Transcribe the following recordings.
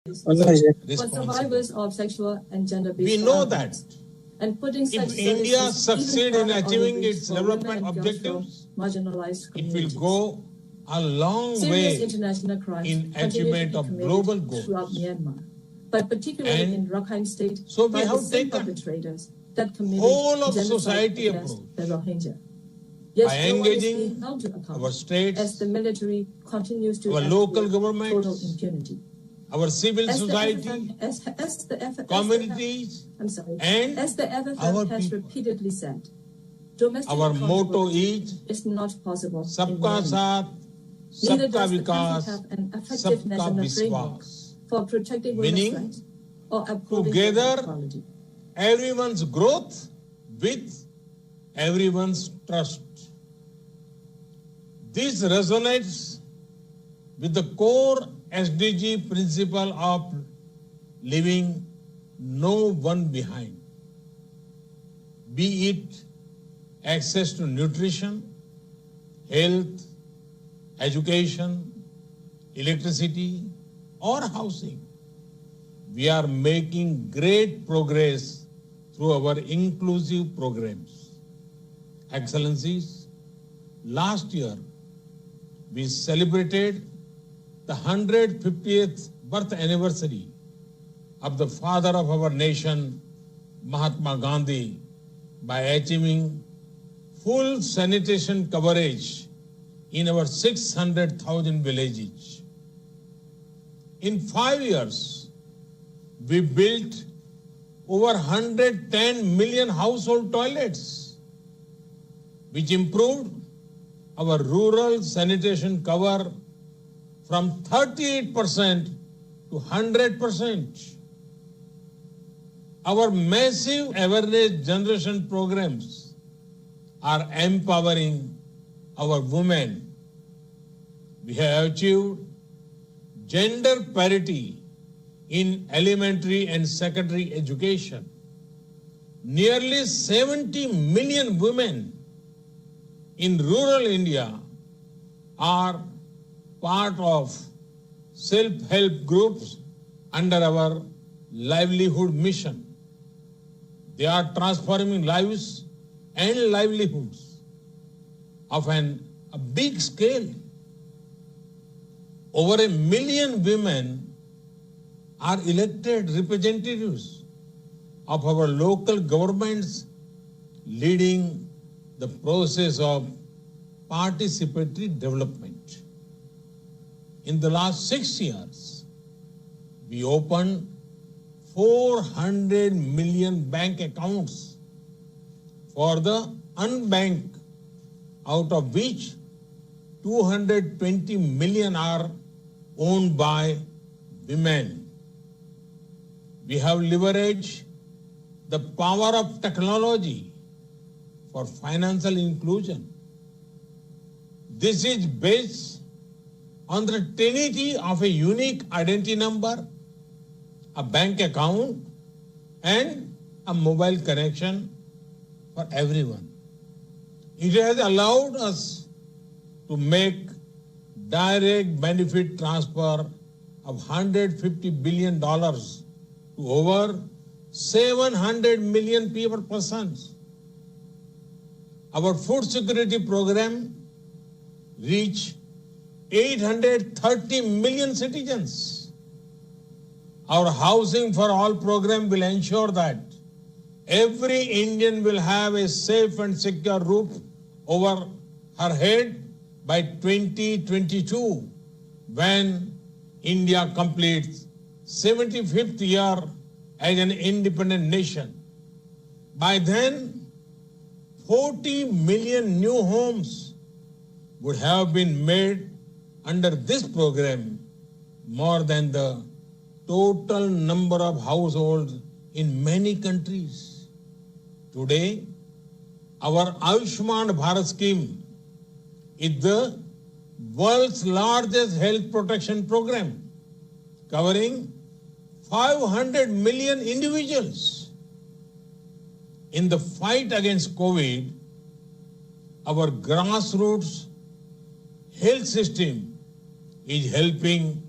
for survivors of sexual and gender-based We know that and putting such if India succeeds in achieving its development objectives, objectives, it will go a long way international crimes in achievement of global goals. Throughout Myanmar, but particularly And in Rakhine State, so we by have the same taken perpetrators that committed whole of genocide society against approach the Rohingya. Yet by no one is engaging being held to account our states, as the military continues to our act local with governments, total impunity. our civil As society, communities, and as the our FFM has people. repeatedly said, domestic Our motto accountability is not possible. in Sabka Myanmar. Saath, Neither Sabka does the country Vikas, have an effective Sabka national framework Vishwas. for protecting women's Meaning, rights or upholding together, gender equality. everyone's growth with everyone's trust. This resonates with the core SDG principle of leaving no one behind, be it access to nutrition, health, education, electricity, or housing. We are making great progress through our inclusive programs. Excellencies, last year we celebrated the 150th birth anniversary of the father of our nation, Mahatma Gandhi, by achieving full sanitation coverage in our 600,000 villages. In 5 years, we built over 110 million household toilets, which improved our rural sanitation cover from 38% to 100%. Our massive awareness generation programs are empowering our women. We have achieved gender parity in elementary and secondary education. Nearly 70 million women in rural India are part of self-help groups under our livelihood mission. They are transforming lives and livelihoods of a big scale. Over 1 million women are elected representatives of our local governments, leading the process of participatory development. In the last 6 years, we opened 400 million bank accounts for the unbanked, out of which 220 million are owned by women. We have leveraged the power of technology for financial inclusion. This is based on the trinity of a unique identity number, a bank account, and a mobile connection for everyone. It has allowed us to make direct benefit transfer of $150 billion to over 700 million people persons. Our food security program reached 830 million citizens. Our Housing for All program will ensure that every Indian will have a safe and secure roof over her head by 2022, when India completes 75th year as an independent nation. By then, 40 million new homes would have been made under this program, more than the total number of households in many countries. Today, our Ayushman Bharat scheme is the world's largest health protection program, covering 500 million individuals. In the fight against COVID, our grassroots health system is helping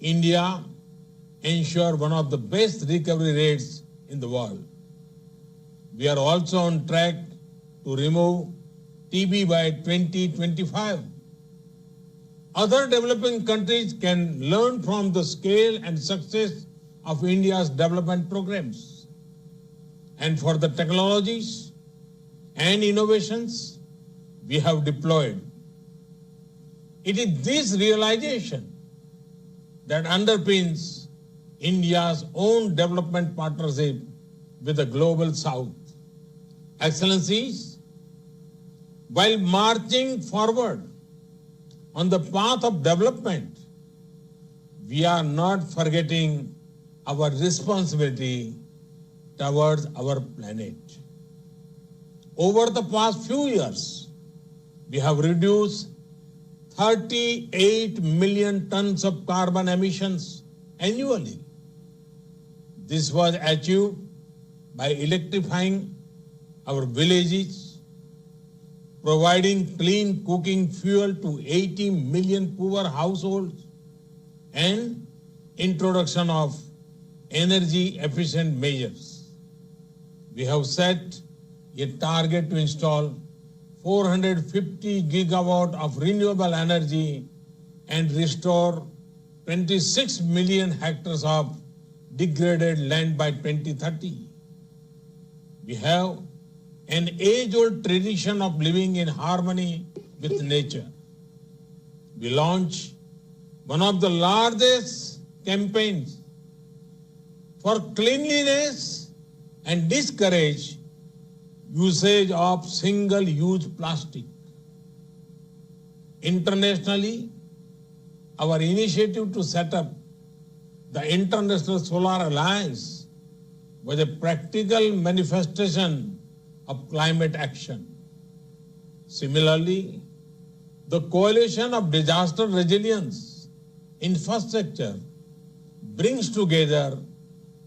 India ensure one of the best recovery rates in the world. We are also on track to remove TB by 2025. Other developing countries can learn from the scale and success of India's development programs. And for the technologies and innovations we have deployed, it is this realization that underpins India's own development partnership with the Global South. Excellencies, while marching forward on the path of development, we are not forgetting our responsibility towards our planet. Over the past few years, we have reduced 38 million tons of carbon emissions annually. This was achieved by electrifying our villages, providing clean cooking fuel to 80 million poor households, and introduction of energy efficient measures. We have set a target to install 450 gigawatt of renewable energy and restore 26 million hectares of degraded land by 2030. We have an age-old tradition of living in harmony with nature. We launched one of the largest campaigns for cleanliness and discourage usage of single-use plastic. Internationally, our initiative to set up the International Solar Alliance was a practical manifestation of climate action. Similarly, the Coalition of Disaster Resilience Infrastructure brings together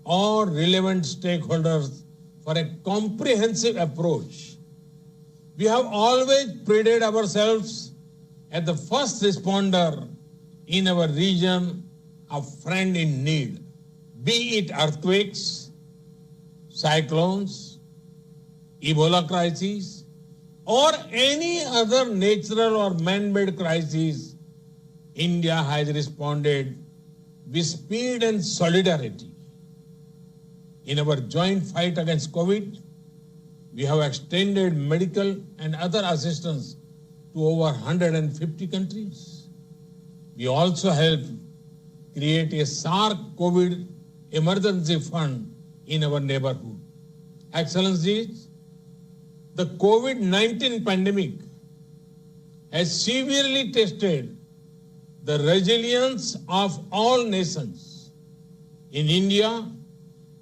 all relevant stakeholders for a comprehensive approach. We have always prided ourselves as the first responder in our region, a friend in need, be it earthquakes, cyclones, Ebola crises, or any other natural or man-made crisis. India has responded with speed and solidarity. In our joint fight against COVID, we have extended medical and other assistance to over 150 countries. We also helped create a SARC COVID emergency fund in our neighborhood. Excellencies, the COVID-19 pandemic has severely tested the resilience of all nations. In India,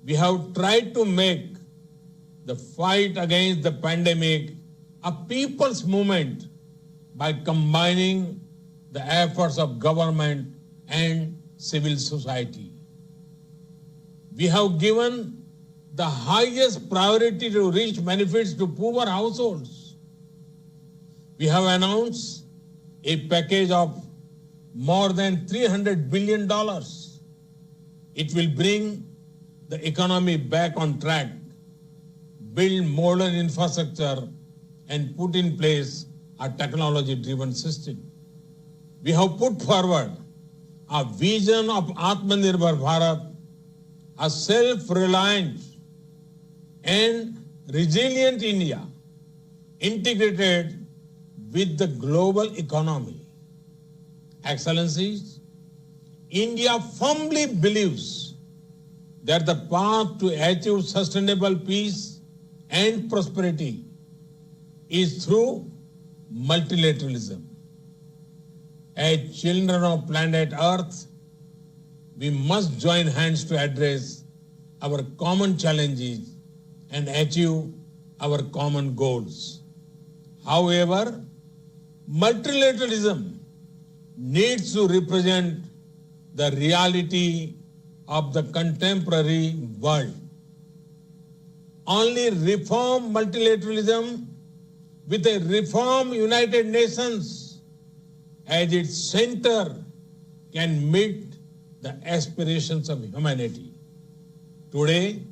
we have tried to make the fight against the pandemic a people's movement by combining the efforts of government and civil society. We have given the highest priority to reach benefits to poor households. We have announced a package of more than $300 billion. It will bring the economy back on track, build modern infrastructure, and put in place a technology-driven system. We have put forward a vision of Atmanirbhar Bharat, a self-reliant and resilient India, integrated with the global economy. Excellencies, India firmly believes that the path to achieve sustainable peace and prosperity is through multilateralism. As children of planet Earth, we must join hands to address our common challenges and achieve our common goals. However, multilateralism needs to represent the reality of the contemporary world. Only reform multilateralism with a reform United Nations as its center can meet the aspirations of humanity. Today,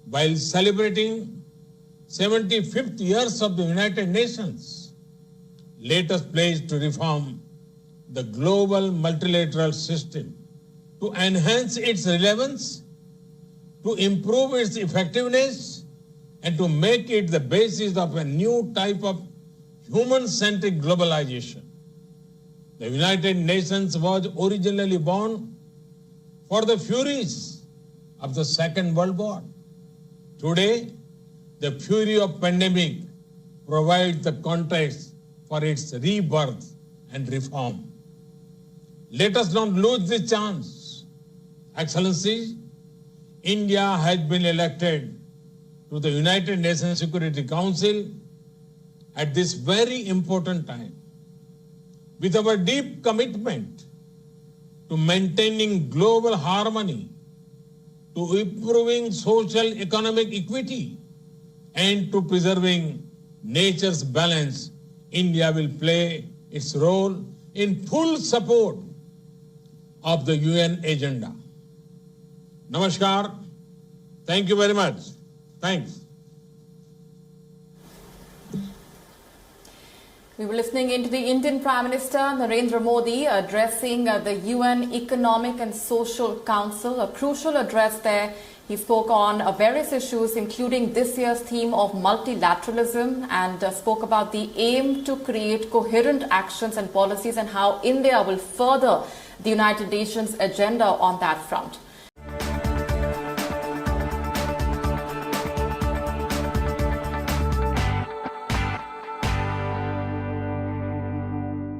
while celebrating 75th years of the United Nations, let us pledge to reform the global multilateral system, to enhance its relevance, to improve its effectiveness, and to make it the basis of a new type of human-centric globalization. The United Nations was originally born for the furies of the Second World War. Today, the fury of pandemic provides the context for its rebirth and reform. Let us not lose this chance. Excellencies, India has been elected to the United Nations Security Council at this very important time. With our deep commitment to maintaining global harmony, to improving social economic equity, and to preserving nature's balance, India will play its role in full support of the UN agenda. Namaskar. Thank you very much. Thanks. We were listening into the Indian Prime Minister Narendra Modi addressing the UN Economic and Social Council, a crucial address there. He spoke on various issues, including this year's theme of multilateralism, and spoke about the aim to create coherent actions and policies and how India will further the United Nations agenda on that front.